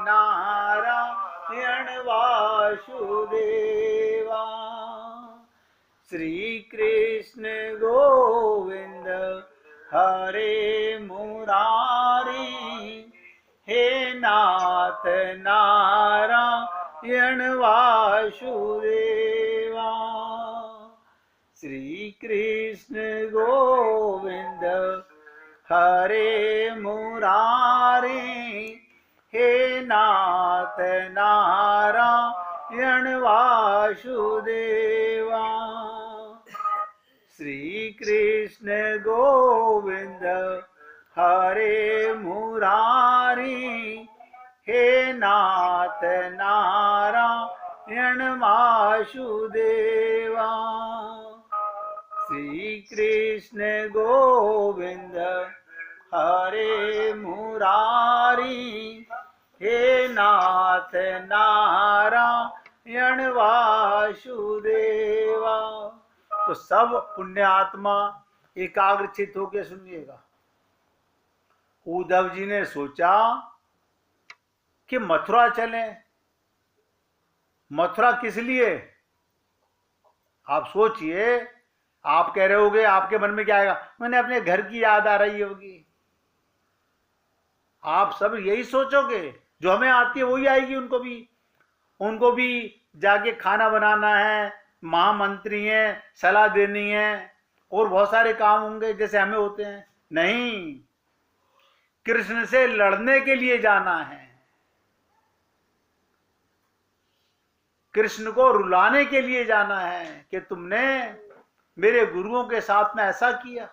नारायण वासुदेवा। श्री कृष्ण गोविंद हरे मुरारी, हे नाथ नारायण वासुदेवा। श्री कृष्ण गोविंद हरे मुरारी, हे नाथ नारायण वासुदेवा। श्री कृष्ण गोविंद हरे मुरारी, हे नाथ नारायण वासुदेवा। श्री कृष्ण गोविंद हरे मुरारी, हे नाथ नारायण वासुदेवा। तो सब पुण्य आत्मा एकाग्रचित होकर सुनिएगा। उद्धव जी ने सोचा कि मथुरा चलें। मथुरा किस लिए? आप सोचिए। आप कह रहे होगे, आपके मन में क्या आएगा? मैंने अपने घर की याद आ रही होगी। आप सब यही सोचोगे, जो हमें आती है वही आएगी उनको भी। उनको भी जाके खाना बनाना है, महामंत्री हैं, सलाह देनी है, और बहुत सारे काम होंगे जैसे हमें होते हैं। नहीं, कृष्ण से लड़ने के लिए जाना है, कृष्ण को रुलाने के लिए जाना है कि तुमने मेरे गुरुओं के साथ में ऐसा किया,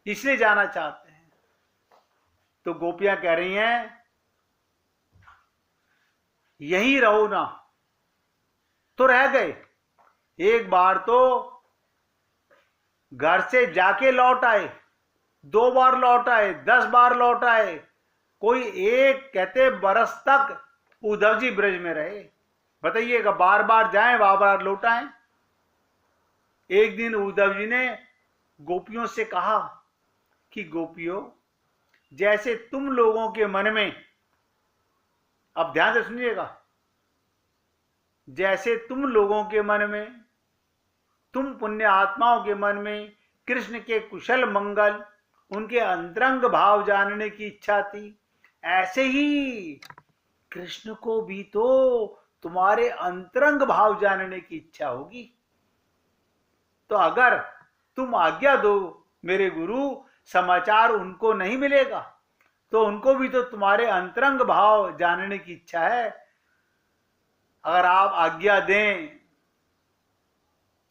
इसलिए जाना चाहते हैं। तो गोपियां कह रही हैं यहीं रहो ना। तो रह गए। एक बार तो घर से जाके लौट आए, 2 बार लौट आए, 10 बार लौट आए, कोई एक कहते बरस तक उद्धव जी ब्रज में रहे। बताइएगा, बार बार जाएं, बार बार लौट आए। एक दिन उद्धव जी ने गोपियों से कहा कि गोपियों, जैसे तुम लोगों के मन में, अब ध्यान से सुनिएगा, जैसे तुम लोगों के मन में, तुम पुण्य आत्माओं के मन में कृष्ण के कुशल मंगल, उनके अंतरंग भाव जानने की इच्छा थी, ऐसे ही कृष्ण को भी तो तुम्हारे अंतरंग भाव जानने की इच्छा होगी। तो अगर तुम आज्ञा दो मेरे गुरु, समाचार उनको नहीं मिलेगा तो उनको भी तो तुम्हारे अंतरंग भाव जानने की इच्छा है। अगर आप आज्ञा दें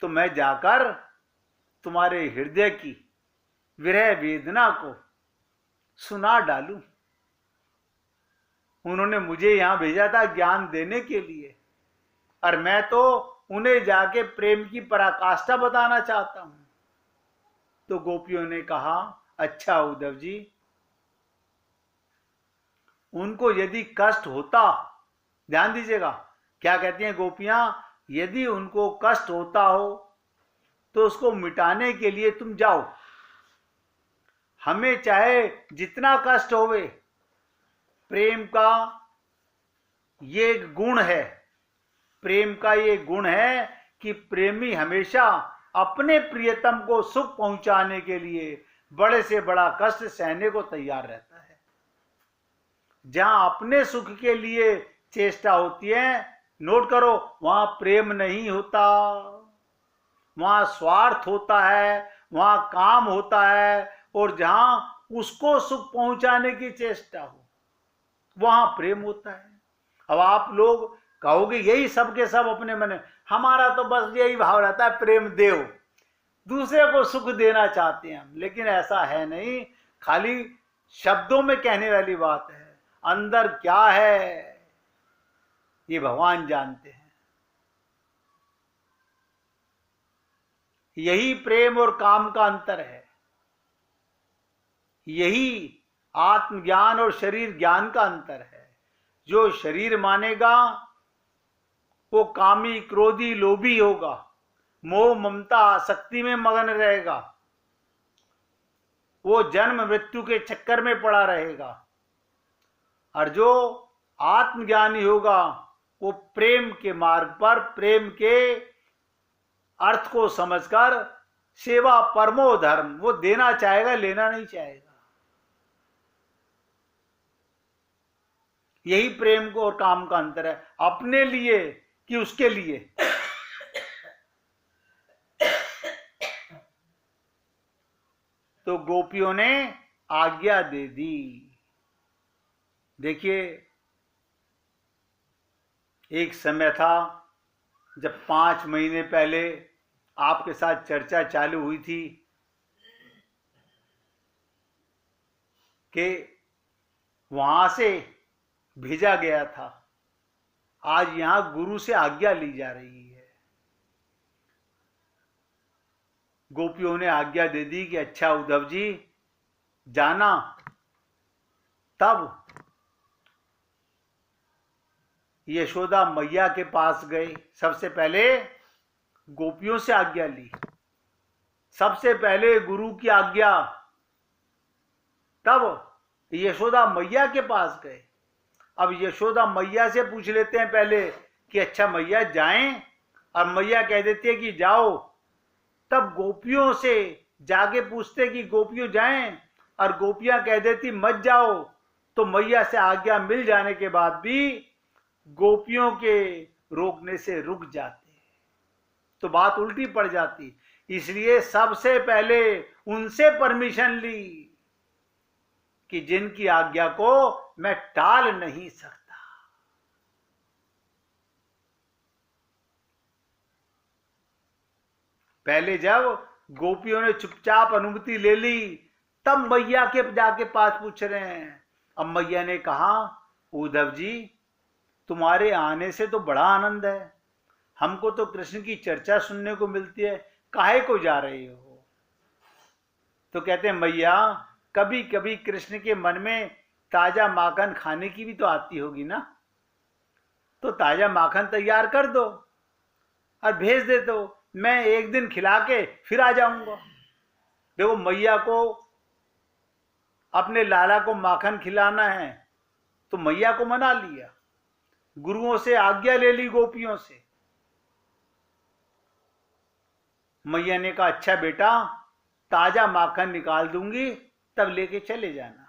तो मैं जाकर तुम्हारे हृदय की विरह वेदना को सुना डालूं। उन्होंने मुझे यहां भेजा था ज्ञान देने के लिए, और मैं तो उन्हें जाके प्रेम की पराकाष्ठा बताना चाहता हूं। तो गोपियों ने कहा, अच्छा उद्धव जी, उनको यदि कष्ट होता, ध्यान दीजिएगा क्या कहती हैं गोपियां, यदि उनको कष्ट होता हो तो उसको मिटाने के लिए तुम जाओ। हमें चाहे जितना कष्ट होवे, प्रेम का ये गुण है, प्रेम का ये गुण है कि प्रेमी हमेशा अपने प्रियतम को सुख पहुंचाने के लिए बड़े से बड़ा कष्ट सहने को तैयार रहता है। जहां अपने सुख के लिए चेष्टा होती है, नोट करो, वहां प्रेम नहीं होता, वहां स्वार्थ होता है, वहां काम होता है। और जहां उसको सुख पहुंचाने की चेष्टा हो, वहां प्रेम होता है। अब आप लोग कहोगे यही सब के सब अपने मन में, हमारा तो बस यही भाव रहता है प्रेम देव, दूसरे को सुख देना चाहते हैं हम, लेकिन ऐसा है नहीं, खाली शब्दों में कहने वाली बात है। अंदर क्या है ये भगवान जानते हैं। यही प्रेम और काम का अंतर है, यही आत्मज्ञान और शरीर ज्ञान का अंतर है। जो शरीर मानेगा वो कामी, क्रोधी, लोभी होगा, मोह, ममता, आसक्ति में मगन रहेगा, वो जन्म मृत्यु के चक्कर में पड़ा रहेगा। और जो आत्मज्ञानी होगा वो प्रेम के मार्ग पर प्रेम के अर्थ को समझकर सेवा परमो धर्म, वो देना चाहेगा, लेना नहीं चाहेगा। यही प्रेम को और काम का अंतर है, अपने लिए कि उसके लिए। तो गोपियों ने आज्ञा दे दी। देखिए, एक समय था जब 5 महीने पहले आपके साथ चर्चा चालू हुई थी कि वहां से भेजा गया था, आज यहां गुरु से आज्ञा ली जा रही है। गोपियों ने आज्ञा दे दी कि अच्छा उद्धव जी जाना। तब यशोदा मैया के पास गए। सबसे पहले गोपियों से आज्ञा ली, सबसे पहले गुरु की आज्ञा, तब यशोदा मैया के पास गए। अब यशोदा मैया से पूछ लेते हैं पहले कि अच्छा मैया जाएं, और मैया कह देती है कि जाओ। तब गोपियों से जाके पूछते कि गोपियों जाएं, और गोपियां कह देती मत जाओ। तो मैया से आज्ञा मिल जाने के बाद भी गोपियों के रोकने से रुक जाते, तो बात उल्टी पड़ जाती। इसलिए सबसे पहले उनसे परमिशन ली कि जिनकी आज्ञा को मैं टाल नहीं सकता। पहले जब गोपियों ने चुपचाप अनुमति ले ली, तब मैया के जाके पास पूछ रहे हैं। अब मैया ने कहा उद्धव जी तुम्हारे आने से तो बड़ा आनंद है, हमको तो कृष्ण की चर्चा सुनने को मिलती है, काहे को जा रहे हो? तो कहते हैं मैया कभी कभी कृष्ण के मन में ताजा माखन खाने की भी तो आती होगी ना, तो ताजा माखन तैयार कर दो और भेज दे दो, मैं एक दिन खिला के फिर आ जाऊंगा। देखो मैया को अपने लाला को माखन खिलाना है तो मैया को मना लिया, गुरुओं से आज्ञा ले ली, गोपियों से। मैया ने कहा अच्छा बेटा ताजा माखन निकाल दूंगी तब लेके चले जाना।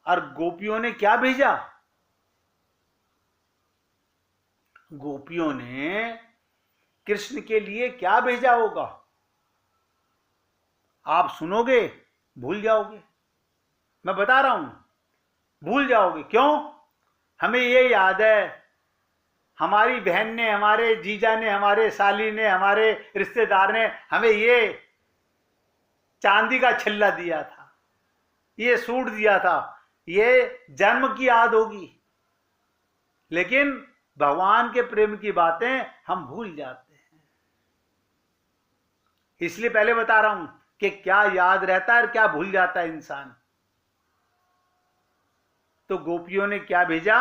और गोपियों ने क्या भेजा? गोपियों ने कृष्ण के लिए क्या भेजा होगा? आप सुनोगे भूल जाओगे, मैं बता रहा हूं, भूल जाओगे। क्यों? हमें ये याद है हमारी बहन ने, हमारे जीजा ने, हमारे साली ने, हमारे रिश्तेदार ने हमें ये चांदी का छल्ला दिया था, ये सूट दिया था, ये जन्म की याद होगी। लेकिन भगवान के प्रेम की बातें हम भूल जाते हैं। इसलिए पहले बता रहा हूं कि क्या याद रहता है और क्या भूल जाता है इंसान। तो गोपियों ने क्या भेजा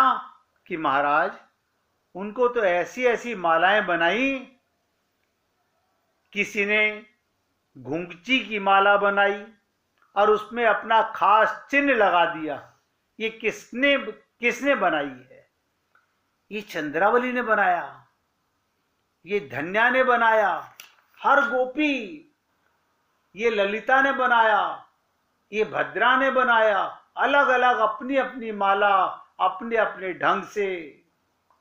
कि महाराज उनको तो ऐसी ऐसी मालाएं बनाई, किसी ने घुंघची की माला बनाई और उसमें अपना खास चिन्ह लगा दिया। ये किसने बनाई है? ये चंद्रावली ने बनाया, ये धन्या ने बनाया, हर गोपी, ये ललिता ने बनाया, ये भद्रा ने बनाया। अलग अलग अपनी अपनी माला, अपने अपने ढंग से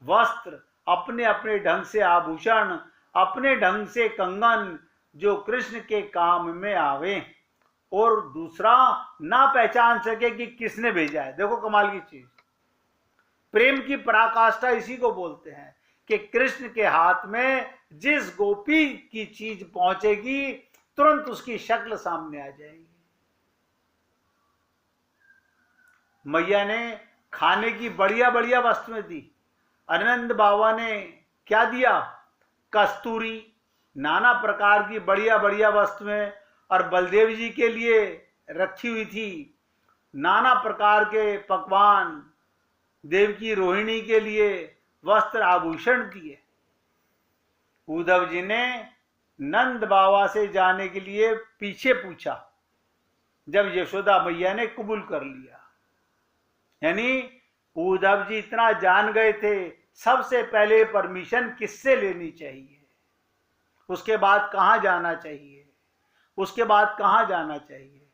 वस्त्र, अपने अपने ढंग से आभूषण, अपने ढंग से कंगन, जो कृष्ण के काम में आवे और दूसरा ना पहचान सके कि किसने भेजा है। देखो कमाल की चीज, प्रेम की पराकाष्ठा इसी को बोलते हैं कि कृष्ण के हाथ में जिस गोपी की चीज पहुंचेगी तुरंत उसकी शक्ल सामने आ जाएगी। मैया ने खाने की बढ़िया बढ़िया वस्तुएं दी। आनंद बाबा ने क्या दिया? कस्तूरी, नाना प्रकार की बढ़िया बढ़िया वस्तुएं। और बलदेव जी के लिए रखी हुई थी नाना प्रकार के पकवान। देव की रोहिणी के लिए वस्त्र आभूषण दिए। उद्धव जी ने नंद बाबा से जाने के लिए पीछे पूछा, जब यशोदा मैया ने कबूल कर लिया। यानी उद्धव जी इतना जान गए थे, सबसे पहले परमिशन किससे लेनी चाहिए, उसके बाद कहां जाना चाहिए, उसके बाद कहां जाना चाहिए।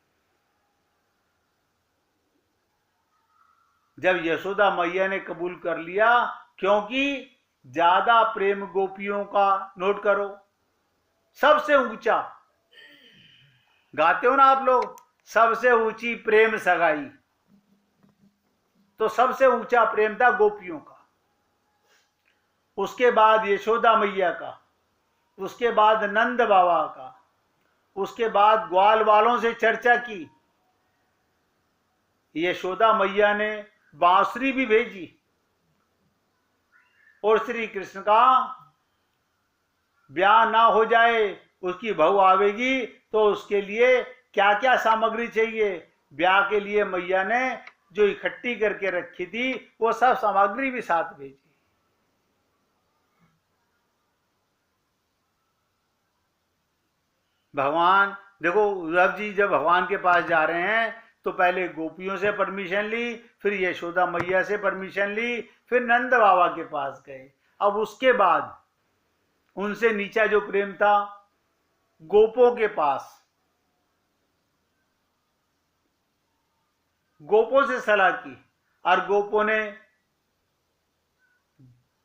जब यशोदा मैया ने कबूल कर लिया, क्योंकि ज्यादा प्रेम गोपियों का, नोट करो, सबसे ऊंचा, गाते हो ना आप लोग, सबसे ऊंची प्रेम सगाई, तो सबसे ऊंचा प्रेम था गोपियों का, उसके बाद यशोदा मैया का, उसके बाद नंद बाबा का, उसके बाद ग्वाल वालों से चर्चा की, यशोदा मैया ने बांसुरी भी भेजी, और श्री कृष्ण का ब्याह ना हो जाए, उसकी बहू आवेगी तो उसके लिए क्या क्या सामग्री चाहिए, ब्याह के लिए मैया ने जो इकट्ठी करके रखी थी वो सब सामग्री भी साथ भेजी। भगवान देखो, उद्धव जी जब भगवान के पास जा रहे हैं तो पहले गोपियों से परमिशन ली, फिर यशोदा मैया से परमिशन ली, फिर नंद बाबा के पास गए। अब उसके बाद उनसे नीचा जो प्रेम था गोपों के पास, गोपों से सलाह की, और गोपों ने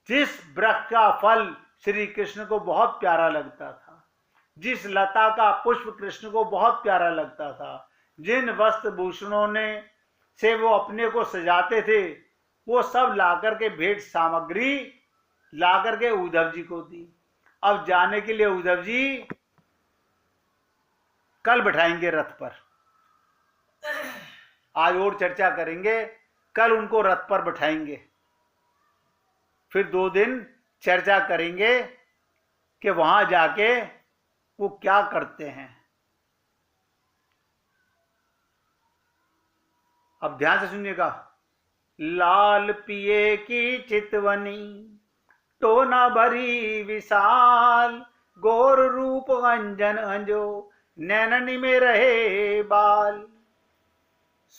जिस वृक्ष का फल श्री कृष्ण को बहुत प्यारा लगता था, जिस लता का पुष्प कृष्ण को बहुत प्यारा लगता था, जिन वस्त्र भूषणों ने से वो अपने को सजाते थे, वो सब लाकर के भेंट सामग्री लाकर के उद्धव जी को दी। अब जाने के लिए उद्धव जी कल बैठाएंगे रथ पर, आज और चर्चा करेंगे, कल उनको रथ पर बैठाएंगे, फिर 2 दिन चर्चा करेंगे कि वहां जाके वो क्या करते हैं। अब ध्यान से सुनिएगा। लाल पिए की चितवनी, टोना भरी विशाल, गोर रूप अंजन अंजो, नैननी में रहे बाल।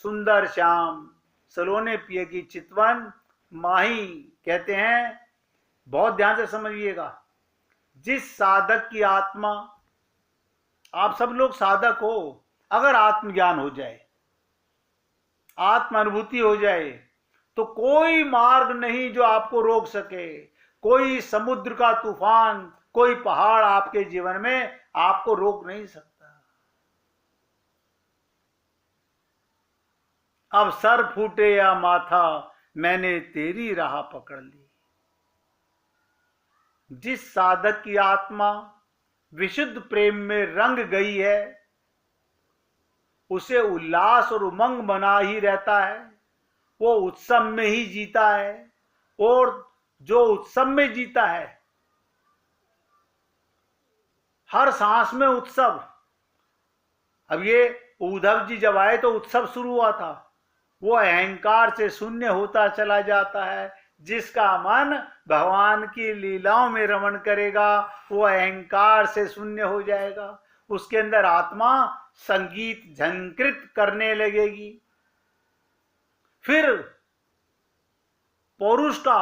सुंदर श्याम सलोने पिए की चितवन माही कहते हैं, बहुत ध्यान से समझिएगा। जिस साधक की आत्मा, आप सब लोग साधक हो, अगर आत्मज्ञान हो जाए, आत्म अनुभूति हो जाए, तो कोई मार्ग नहीं जो आपको रोक सके, कोई समुद्र का तूफान, कोई पहाड़ आपके जीवन में आपको रोक नहीं सकता। अब सर फूटे या माथा, मैंने तेरी राह पकड़ ली। जिस साधक की आत्मा विशुद्ध प्रेम में रंग गई है, उसे उल्लास और उमंग बना ही रहता है, वो उत्सव में ही जीता है, और जो उत्सव में जीता है, हर सांस में उत्सव। अब ये उद्धव जी जब आए तो उत्सव शुरू हुआ था, वो अहंकार से शून्य होता चला जाता है। जिसका मन भगवान की लीलाओं में रमण करेगा, वो अहंकार से शून्य हो जाएगा, उसके अंदर आत्मा संगीत झंकृत करने लगेगी। फिर पौरुष का,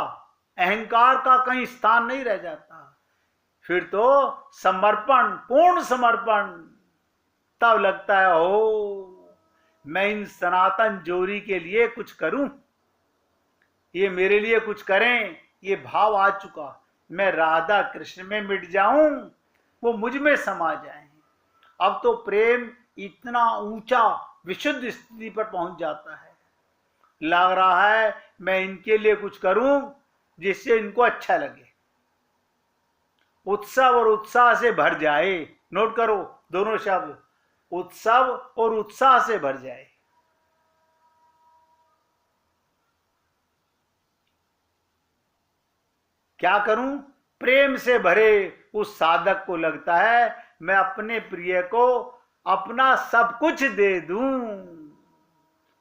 अहंकार का कहीं स्थान नहीं रह जाता, फिर तो समर्पण, पूर्ण समर्पण। तब लगता है ओ, मैं इन सनातन जोरी के लिए कुछ करूं, ये मेरे लिए कुछ करें, ये भाव आ चुका। मैं राधा कृष्ण में मिट जाऊं, वो मुझ में समा जाएं। अब तो प्रेम इतना ऊंचा विशुद्ध स्थिति पर पहुंच जाता है, लग रहा है मैं इनके लिए कुछ करूं जिससे इनको अच्छा लगे, उत्सव और उत्साह से भर जाए। नोट करो दोनों शब्द, उत्सव और उत्साह से भर जाए। क्या करूं? प्रेम से भरे उस साधक को लगता है मैं अपने प्रिय को अपना सब कुछ दे दूं,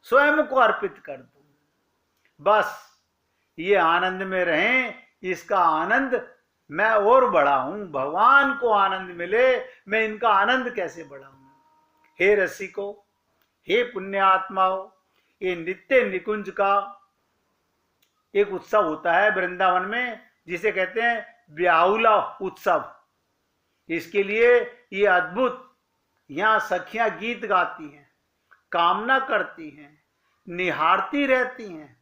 स्वयं को अर्पित कर दूं, बस ये आनंद में रहें, इसका आनंद मैं और बढ़ाऊं, भगवान को आनंद मिले, मैं इनका आनंद कैसे बढ़ाऊं। हे रसिको, हे पुण्यात्माओ, ये नित्य निकुंज का एक उत्सव होता है वृंदावन में जिसे कहते हैं ब्याहुला उत्सव। इसके लिए ये अद्भुत, यहां सखियां गीत गाती हैं, कामना करती हैं, निहारती रहती हैं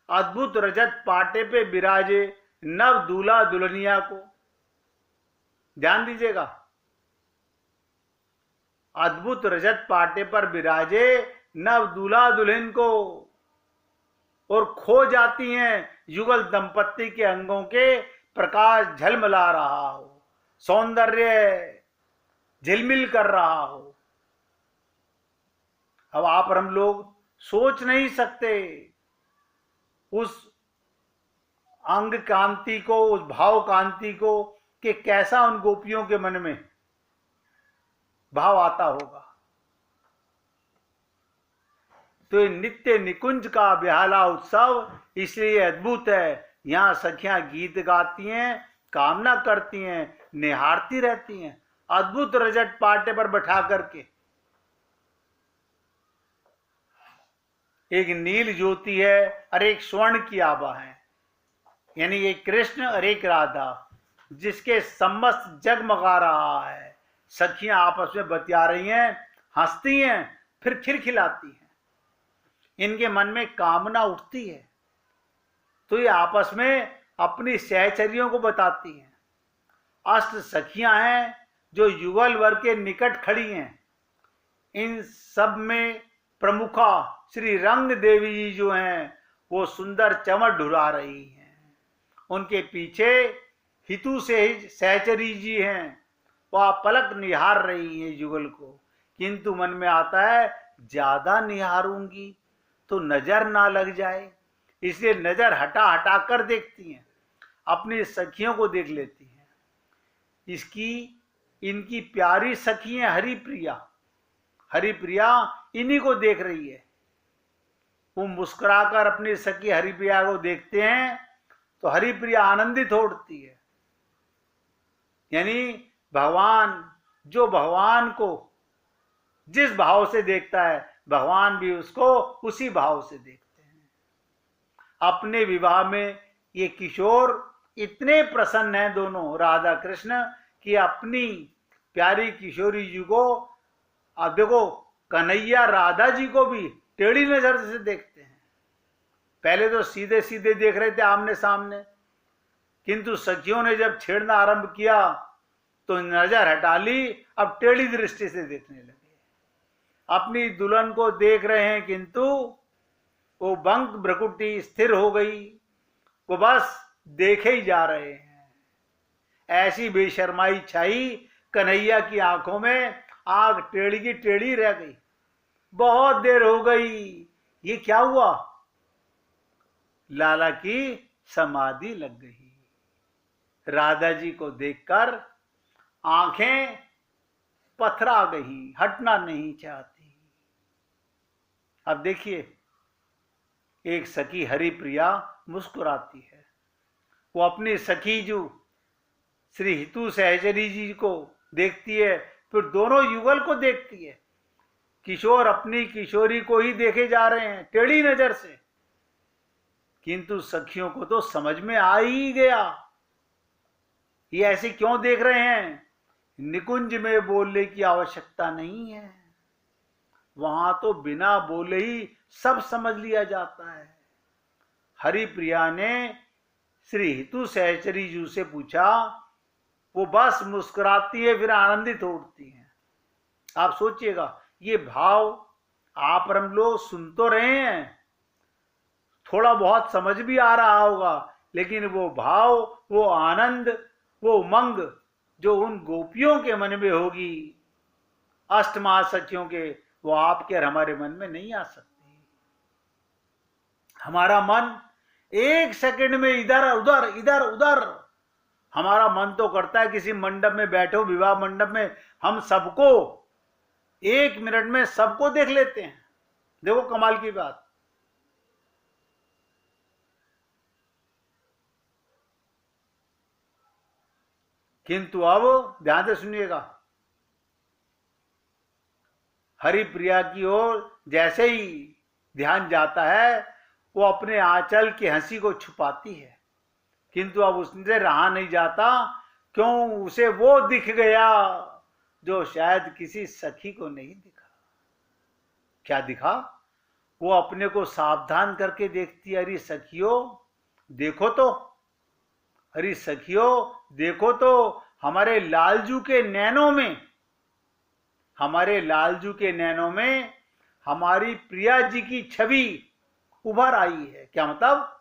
अद्भुत रजत पाटे पे विराजे नव दूल्हा दुल्हनिया को। ध्यान दीजिएगा, अद्भुत रजत पाटे पर विराजे नव दूल्हा दुल्हन को, और खो जाती हैं युगल दंपत्ति के अंगों के प्रकाश झलमला रहा हो, सौंदर्य झिलमिल कर रहा हो। अब आप और हम लोग सोच नहीं सकते उस अंग कांति को, उस भाव कांति को, कि कैसा उन गोपियों के मन में भाव आता होगा। तो ये नित्य निकुंज का बेहाला उत्सव इसलिए अद्भुत है। यहां सखियां गीत गाती हैं, कामना करती हैं, निहारती रहती हैं अद्भुत रजत पाटे पर बैठा करके। एक नील ज्योति है और एक स्वर्ण की आभा है, यानी एक कृष्ण और एक राधा, जिसके समस्त जगमगा रहा है। सखियां आपस में बतिया रही हैं, हंसती हैं, फिर खिलखिलाती हैं, इनके मन में कामना उठती है, तो ये आपस में अपनी सहचर्यों को बताती हैं। अष्ट सखियां हैं जो युगल वर्ग के निकट खड़ी हैं। इन सब में प्रमुखा श्री रंग देवी जी जो हैं वो सुंदर चमक ढुरा रही हैं। उनके पीछे हितु से सहचरी जी हैं, वह पलक निहार रही हैं युगल को, किंतु मन में आता है ज्यादा निहारूंगी तो नजर ना लग जाए, इसलिए नजर हटा हटा कर देखती हैं, अपनी सखियों को देख लेती हैं। इनकी प्यारी सखी है हरिप्रिया। हरिप्रिया इन्हीं को देख रही है। वो मुस्कुराकर अपनी सखी हरिप्रिया को देखते हैं तो हरिप्रिया आनंदित हो उठती है। यानी भगवान, जो भगवान को जिस भाव से देखता है, भगवान भी उसको उसी भाव से देखते हैं। अपने विवाह में ये किशोर इतने प्रसन्न हैं दोनों राधा कृष्ण, कि अपनी प्यारी किशोरी जी को, अब देखो कन्हैया राधा जी को भी टेढ़ी नजर से देखते हैं। पहले तो सीधे सीधे देख रहे थे आमने सामने, किंतु सखियों ने जब छेड़ना आरंभ किया तो नजर हटा ली, अब टेढ़ी दृष्टि से देखने लगे। अपनी दुल्हन को देख रहे हैं किंतु वो बंक भ्रकुटी स्थिर हो गई, वो बस देखे ही जा रहे हैं। ऐसी बेशर्माई छाई कन्हैया की आंखों में, आंख टेढ़ी की टेढ़ी रह गई। बहुत देर हो गई, ये क्या हुआ? लाला की समाधि लग गई। राधा जी को देखकर आंखें पथरा गई, हटना नहीं चाहती। अब देखिए, एक सखी हरिप्रिया मुस्कुराती है, वो अपनी सखी जो श्री हितु सहचरी जी को देखती है, फिर दोनों युगल को देखती है। किशोर अपनी किशोरी को ही देखे जा रहे हैं टेढ़ी नजर से, किंतु सखियों को तो समझ में आ ही गया ये ऐसे क्यों देख रहे हैं। निकुंज में बोलने की आवश्यकता नहीं है, वहां तो बिना बोले ही सब समझ लिया जाता है। हरिप्रिया ने श्री हितु सहचरी जी से पूछा, वो बस मुस्कुराती है, फिर आनंदित हो उठती है। आप सोचिएगा, ये भाव आप और हम लोग सुन तो रहे हैं, थोड़ा बहुत समझ भी आ रहा होगा, लेकिन वो भाव, वो आनंद, वो उमंग जो उन गोपियों के मन में होगी, अष्ट महासखियों के, वो आपके और हमारे मन में नहीं आ सकती। हमारा मन एक सेकंड में इधर उधर इधर उधर, हमारा मन तो करता है किसी मंडप में बैठो, विवाह मंडप में, हम सबको एक मिनट में सबको देख लेते हैं। देखो कमाल की बात। किंतु अब ध्यान से सुनिएगा, हरिप्रिया की ओर जैसे ही ध्यान जाता है, वो अपने आंचल की हंसी को छुपाती है, किंतु अब उससे रहा नहीं जाता। क्यों? उसे वो दिख गया जो शायद किसी सखी को नहीं दिखा। क्या दिखा? वो अपने को सावधान करके देखती है, अरे सखियों देखो तो, अरे सखियों देखो तो, हमारे लालजू के नैनों में, हमारे लालजू के नैनों में हमारी प्रिया जी की छवि उभर आई है। क्या मतलब?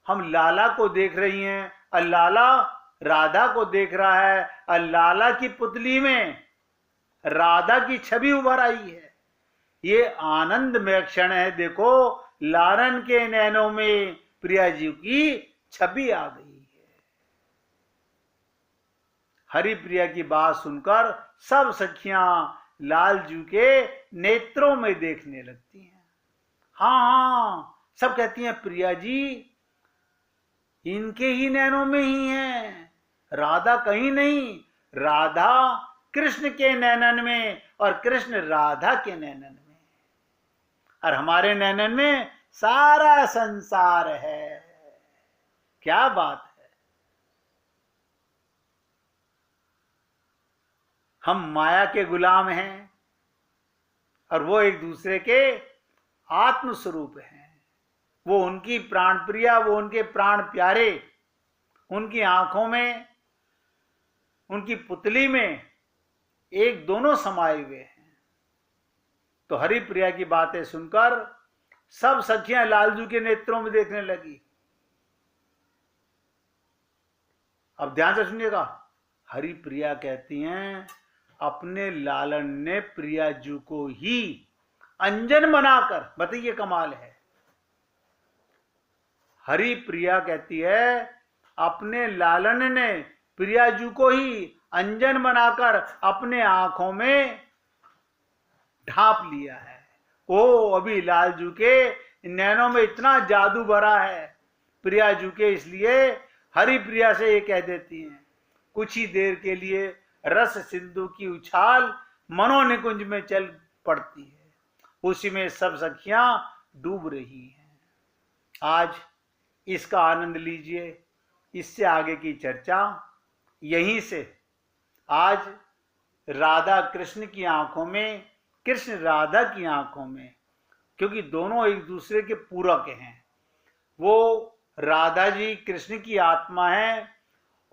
हम लाला को देख रही हैं और लाला राधा को देख रहा है और लाला की पुतली में राधा की छवि उभर आई है। ये आनंदमय क्षण है। देखो, लालन के नैनों में प्रिया जी की छवि आ गई है। हरिप्रिया की बात सुनकर सब सखियां लालजू के नेत्रों में देखने लगती हैं। हाँ, सब कहती हैं प्रिया जी इनके ही नैनों में ही है, राधा कहीं नहीं। राधा कृष्ण के नैनन में और कृष्ण राधा के नैनन में, और हमारे नैनन में सारा संसार है। क्या बात है! हम माया के गुलाम हैं और वो एक दूसरे के आत्म स्वरूप हैं। वो उनकी प्राण प्रिया, वो उनके प्राण प्यारे, उनकी आंखों में, उनकी पुतली में एक दोनों समाये हुए हैं। तो हरिप्रिया की बातें सुनकर सब सखियां लालजू के नेत्रों में देखने लगी। अब ध्यान से सुनिएगा, हरिप्रिया कहती हैं अपने लालन ने प्रिया जू को ही अंजन बनाकर, बताइए कमाल है। हरिप्रिया कहती है अपने लालन ने प्रियाजू को ही अंजन बनाकर अपने आंखों में ढांप लिया है। ओ अभी लालजू के नैनों में इतना जादू भरा है प्रियाजू के, इसलिए हरिप्रिया से ये कह देती हैं कुछ ही देर के लिए रस सिंधु की उछाल मनोनिकुंज में चल पड़ती है, उसी में सब सखियां डूब रही हैं। आज इसका आनंद लीजिए। इससे आगे की चर्चा यहीं से। आज राधा कृष्ण की आंखों में, कृष्ण राधा की आंखों में, क्योंकि दोनों एक दूसरे के पूरक हैं। वो राधा जी कृष्ण की आत्मा है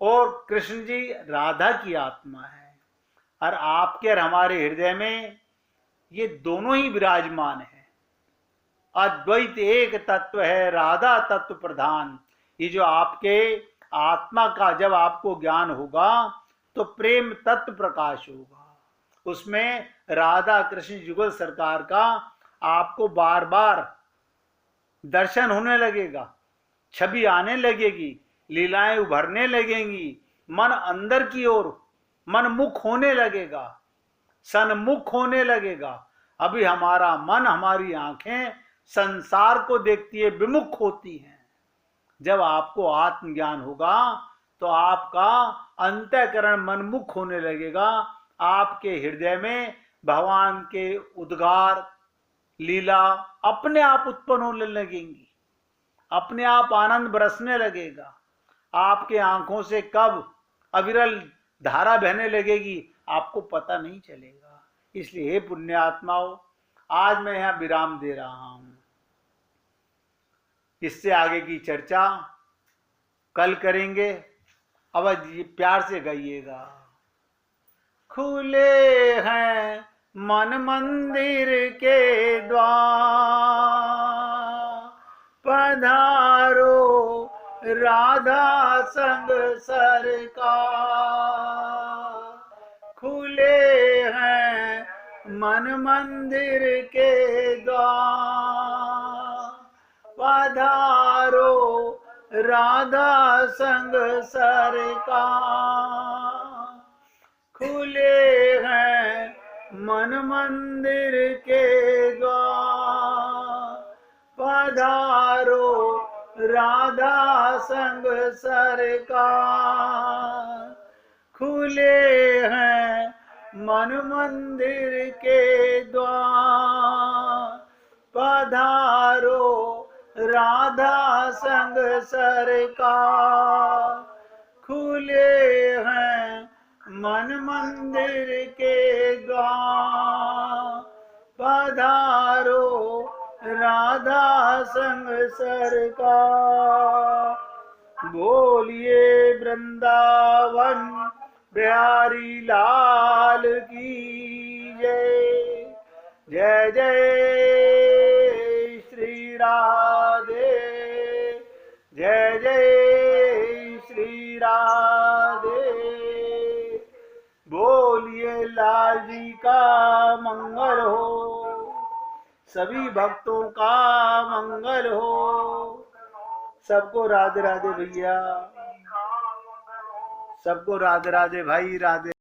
और कृष्ण जी राधा की आत्मा है, और आपके और हमारे हृदय में ये दोनों ही विराजमान है। अद्वैत एक तत्व है, राधा तत्व प्रधान। ये जो आपके आत्मा का जब आपको ज्ञान होगा तो प्रेम तत्व प्रकाश होगा, उसमें राधा कृष्ण जुगल सरकार का आपको बार बार दर्शन होने लगेगा, छवि आने लगेगी, लीलाएं उभरने लगेंगी, मन अंदर की ओर मनमुख होने लगेगा, सन्मुख होने लगेगा। अभी हमारा मन, हमारी आंखें संसार को देखती है, विमुख होती हैं। जब आपको आत्मज्ञान होगा तो आपका अंतःकरण मनमुख होने लगेगा, आपके हृदय में भगवान के उद्गार, लीला अपने आप उत्पन्न होने लगेंगी, अपने आप आनंद बरसने लगेगा। आपके आंखों से कब अविरल धारा बहने लगेगी आपको पता नहीं चलेगा। इसलिए हे पुण्य आत्माओं, आज मैं यहां विराम दे रहा हूं। इससे आगे की चर्चा कल करेंगे। अब प्यार से गाइएगा। खुले हैं मन मंदिर के द्वार, पधारो राधा संग सरकार। खुले हैं मन मंदिर के द्वार, पधारो राधा संग सरकार। खुले हैं मन मंदिर के द्वार, पधारो राधा संग सरकार। खुले हैं मन मंदिर के द्वार, पधारो राधा संग सरकार, खुले हैं मन मंदिर के द्वार, पधारो राधा संग सरकार। बोलिए वृंदावन बिहारी लाल की जय। जय जय श्री राधे, जय जय श्री राधे। बोलिए लाल जी का मंगल हो, सभी भक्तों का मंगल हो। सबको राधे राधे भैया, सबको राधे राधे भाई, राधे।